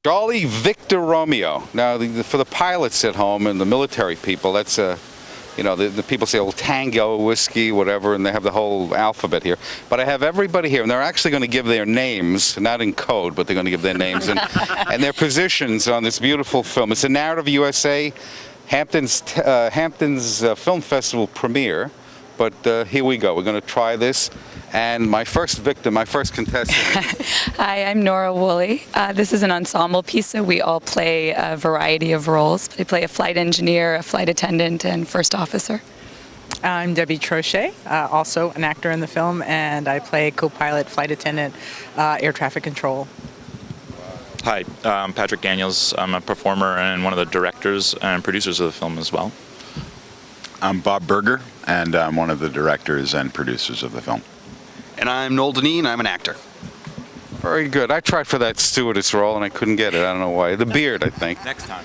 Charlie Victor Romeo. Now, for the pilots at home and the military people, that's you know, the people say, oh, Tango, whiskey, whatever, and they have the whole alphabet here. But I have everybody here, and they're actually going to give their names, not in code, but they're going to give their names and their positions on this beautiful film. It's a Narrative USA Hamptons Film Festival premiere. But here we go. We're going to try this. And my first victim, my first contestant. Hi, I'm Nora Woolley. This is an ensemble piece, so we all play a variety of roles. I play a flight engineer, a flight attendant, and first officer. I'm Debbie Trochet, also an actor in the film, and I play co-pilot, flight attendant, air traffic control. Hi, I'm Patrick Daniels. I'm a performer and one of the directors and producers of the film as well. I'm Bob Berger, and I'm one of the directors and producers of the film. And I'm Noel Deneen. I'm an actor. Very good. I tried for that stewardess role and I couldn't get it. I don't know why. The beard, I think. Next time.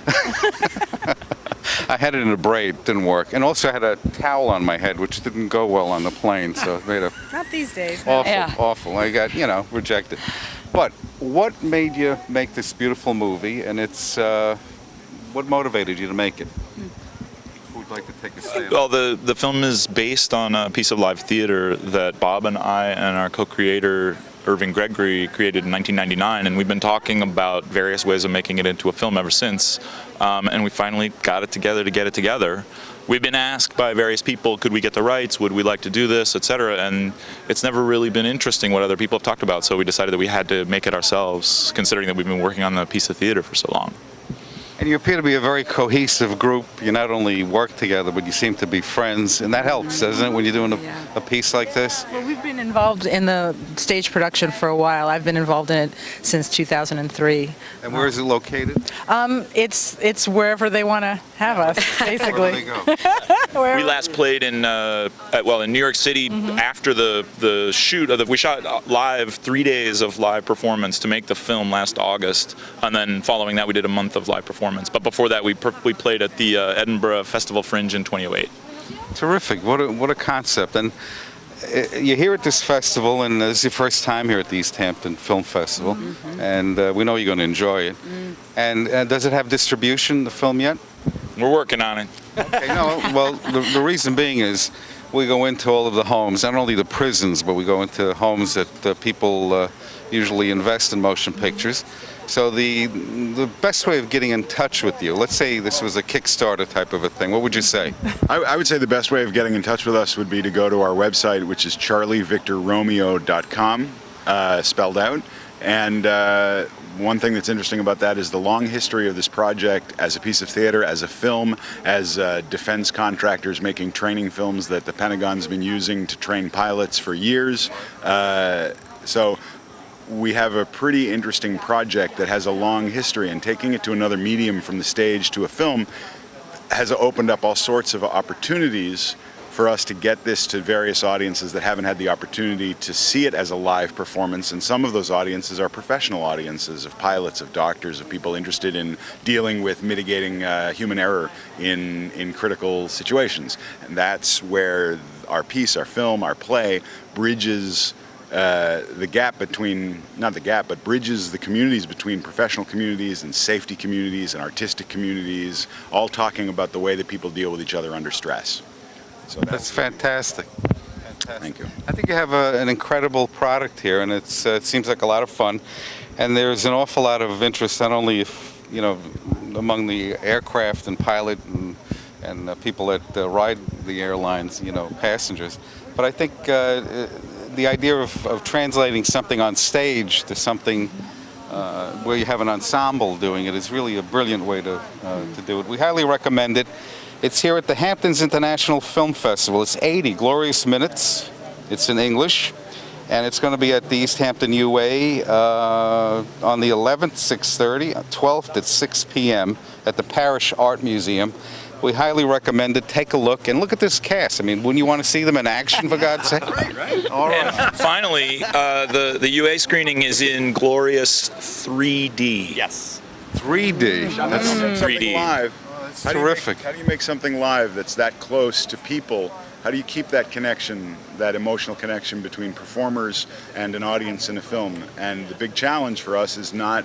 I had it in a braid, didn't work. And also I had a towel on my head, which didn't go well on the plane, so it made a Not these days. awful, Yeah. awful. I got, you know, rejected. But what made you make this beautiful movie, and it's, what motivated you to make it? Who would like to take a stand? Well, the film is based on a piece of live theater that Bob and I and our co-creator Irving Gregory created in 1999, and we've been talking about various ways of making it into a film ever since, and we finally got it together to get it together. We've been asked by various people, could we get the rights, would we like to do this, etc., and it's never really been interesting what other people have talked about, so we decided that we had to make it ourselves, considering that we've been working on the piece of theater for so long. And you appear to be a very cohesive group. You not only work together, but you seem to be friends, and that helps, doesn't it, when you're doing a piece like this? Well, we've been involved in the stage production for a while. I've been involved in it since 2003. And where is it located? It's wherever they want to have us, basically. Where do they go? We last played in in New York City after the shoot of we shot live 3 days of live performance to make the film last August, and then following that we did a month of live performance. But before that we played at the Edinburgh Festival Fringe in 2008. Terrific! What a concept! And you're here at this festival, and this is your first time here at the East Hampton Film Festival, and we know you're going to enjoy it. And does it have distribution, the film, yet? We're working on it. Okay, no, well, the reason being is we go into all of the homes, not only the prisons, but we go into homes that people usually invest in motion pictures. So the best way of getting in touch with you, let's say this was a Kickstarter type of a thing, what would you say? I would say the best way of getting in touch with us would be to go to our website, which is charlievictorromeo.com, spelled out. And one thing that's interesting about that is the long history of this project as a piece of theater, as a film, as defense contractors making training films that the Pentagon's been using to train pilots for years. So we have a pretty interesting project that has a long history, and taking it to another medium from the stage to a film has opened up all sorts of opportunities for us to get this to various audiences that haven't had the opportunity to see it as a live performance. And some of those audiences are professional audiences of pilots, of doctors, of people interested in dealing with mitigating human error in critical situations. And that's where our piece, our film, our play bridges the gap between, not the gap, but bridges the communities between professional communities and safety communities and artistic communities, all talking about the way that people deal with each other under stress. So That's fantastic. Thank you. I think you have an incredible product here, and it seems like a lot of fun. And there's an awful lot of interest, not only among the aircraft and pilot and people that ride the airlines, passengers. But I think the idea of translating something on stage to something where you have an ensemble doing it is really a brilliant way to do it. We highly recommend it. It's here at the Hamptons International Film Festival. It's 80 glorious minutes. It's in English, and it's going to be at the East Hampton UA on the 11th, 6:30, 12th at 6 p.m. at the Parish Art Museum. We highly recommend it. Take a look, and look at this cast. I mean, wouldn't you want to see them in action, for God's sake? Right. All right. And finally, the UA screening is in glorious 3D. Yes. 3D. That's 3D. Live. That's terrific. How do you make something live that's that close to people? How do you keep that connection, that emotional connection between performers and an audience in a film? And the big challenge for us is not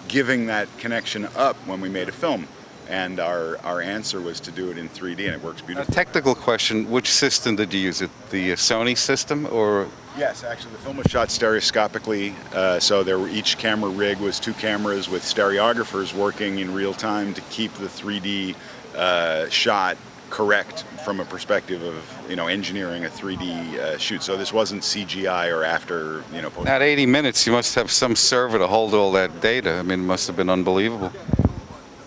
giving that connection up when we made a film. And our answer was to do it in 3D, and it works A beautifully. technical question, which system did you use? It the Sony system or? Yes, actually, the film was shot stereoscopically, so each camera rig was 2 cameras with stereographers working in real time to keep the 3D shot correct from a perspective of engineering a 3D shoot. So this wasn't CGI or after post. At 80 minutes, you must have some server to hold all that data. I mean, it must have been unbelievable.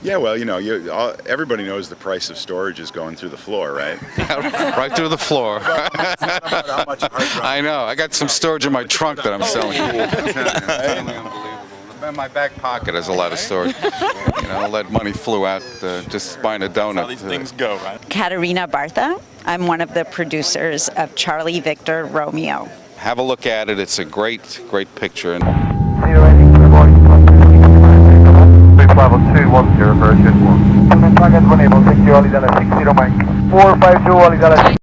Yeah, well, everybody knows the price of storage is going through the floor, right? Right through the floor. How much a hard drive- I know. I got some storage in my trunk that I'm selling. It's really unbelievable. In my back pocket has a lot of storage. All that money flew out just buying a donut. How these things go, right? Katerina Bartha. I'm one of the producers of Charlie Victor Romeo. Have a look at it. It's a great, great picture. And Level 210 for a good one. Target 1 able 60 Wally Dallas 60 Mike 452 Wally Dallas